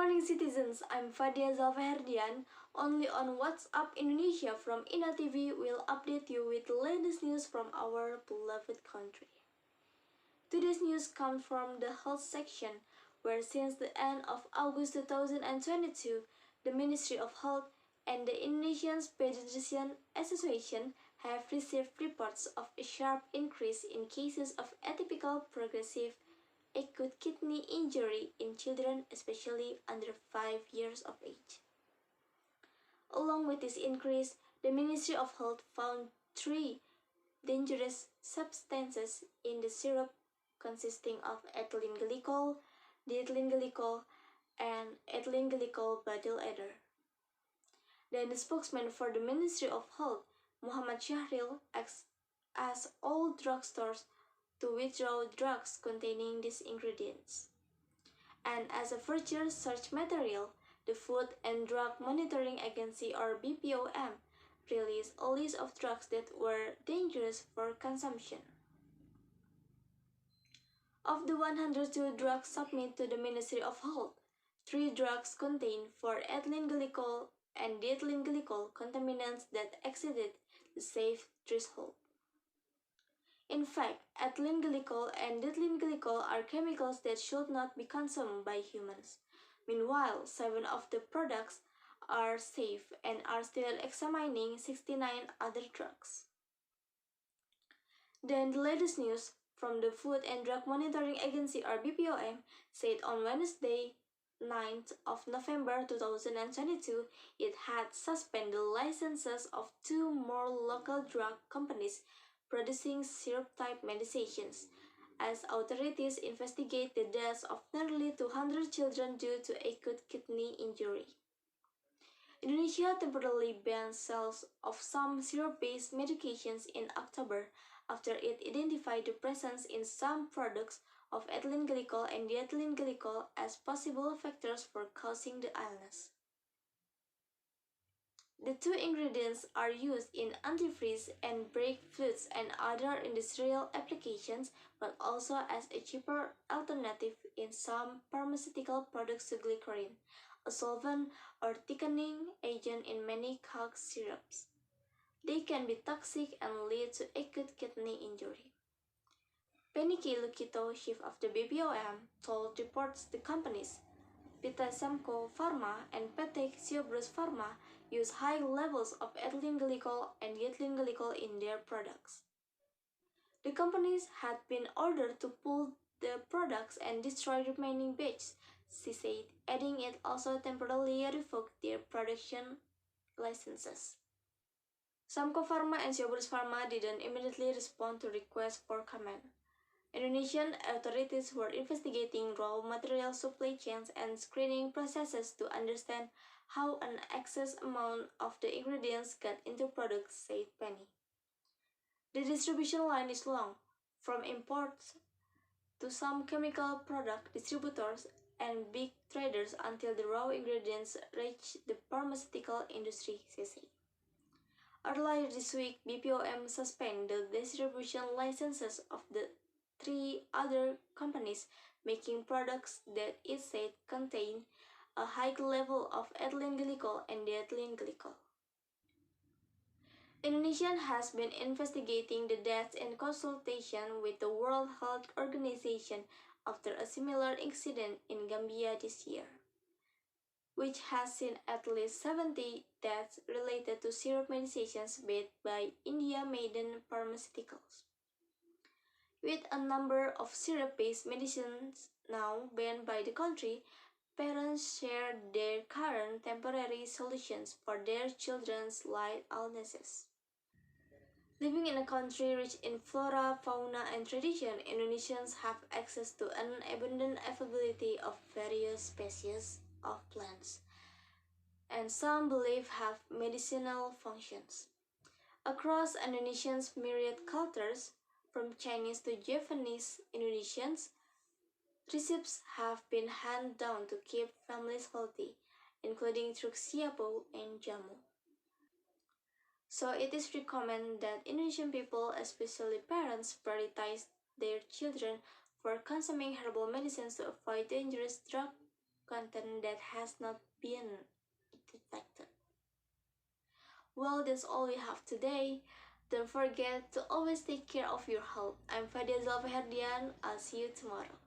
morning, citizens. I'm Fadia Zalfaherdian. Only on WhatsApp Indonesia from Ina TV will update you with the latest news from our beloved country. Today's news comes from the health section, where since the end of August 2022, the Ministry of Health and the Indonesian Pediatrician Association have received reports of a sharp increase in cases of atypical progressive acute kidney injury in children, especially under 5 years of age. Along with this increase, the Ministry of Health found 3 dangerous substances in the syrup consisting of ethylene glycol, diethylene glycol, and ethylene glycol butyl ether. Then the spokesman for the Ministry of Health, Muhammad Syahril, asked all drugstores to withdraw drugs containing these ingredients. And as a further search material, the Food and Drug Monitoring Agency or BPOM released a list of drugs that were dangerous for consumption. Of the 102 drugs submitted to the Ministry of Health, 3 drugs contained 4 ethylene glycol and diethylene glycol contaminants that exceeded the safe threshold. In fact, ethylene glycol and diethylene glycol are chemicals that should not be consumed by humans. Meanwhile, 7 of the products are safe and are still examining 69 other drugs. Then the latest news from the Food and Drug Monitoring Agency or BPOM said on Wednesday, 9th of November 2022, it had suspended the licenses of 2 more local drug companies producing syrup-type medications, as authorities investigate the deaths of nearly 200 children due to acute kidney injury. Indonesia temporarily banned sales of some syrup-based medications in October after it identified the presence in some products of ethylene glycol and diethylene glycol as possible factors for causing the illness. The 2 ingredients are used in antifreeze and brake fluids and other industrial applications, but also as a cheaper alternative in some pharmaceutical products to glycerin, a solvent or thickening agent in many cough syrups. They can be toxic and lead to acute kidney injury. Penny K. Lukito, chief of the BPOM, told reports the companies Pita Samco Pharma and PT Siobrus Pharma use high levels of ethylene glycol and diethylene glycol in their products. The companies had been ordered to pull the products and destroy the remaining batches, she said, adding it also temporarily revoked their production licenses. Samco Pharma and Siobrus Pharma didn't immediately respond to requests for comment. Indonesian authorities were investigating raw material supply chains and screening processes to understand how an excess amount of the ingredients got into products, said Penny. The distribution line is long, from imports to some chemical product distributors and big traders until the raw ingredients reach the pharmaceutical industry, she said. Earlier this week, BPOM suspended the distribution licenses of the 3 other companies making products that it said contain a high level of ethylene glycol and diethylene glycol. Indonesia has been investigating the deaths in consultation with the World Health Organization after a similar incident in Gambia this year, which has seen at least 70 deaths related to syrup medications made by India Maiden Pharmaceuticals. With a number of syrup-based medicines now banned by the country, parents share their current temporary solutions for their children's light illnesses. Living in a country rich in flora, fauna, and tradition, Indonesians have access to an abundant availability of various species of plants, and some believe have medicinal functions. Across Indonesia's myriad cultures, from Chinese to Japanese Indonesians, recipes have been handed down to keep families healthy, including through siapo and jamu. So it is recommended that Indonesian people, especially parents, prioritize their children for consuming herbal medicines to avoid dangerous drug content that has not been detected. Well, that's all we have today. Don't forget to always take care of your health. I'm Fadia Zalfaherdian. I'll see you tomorrow.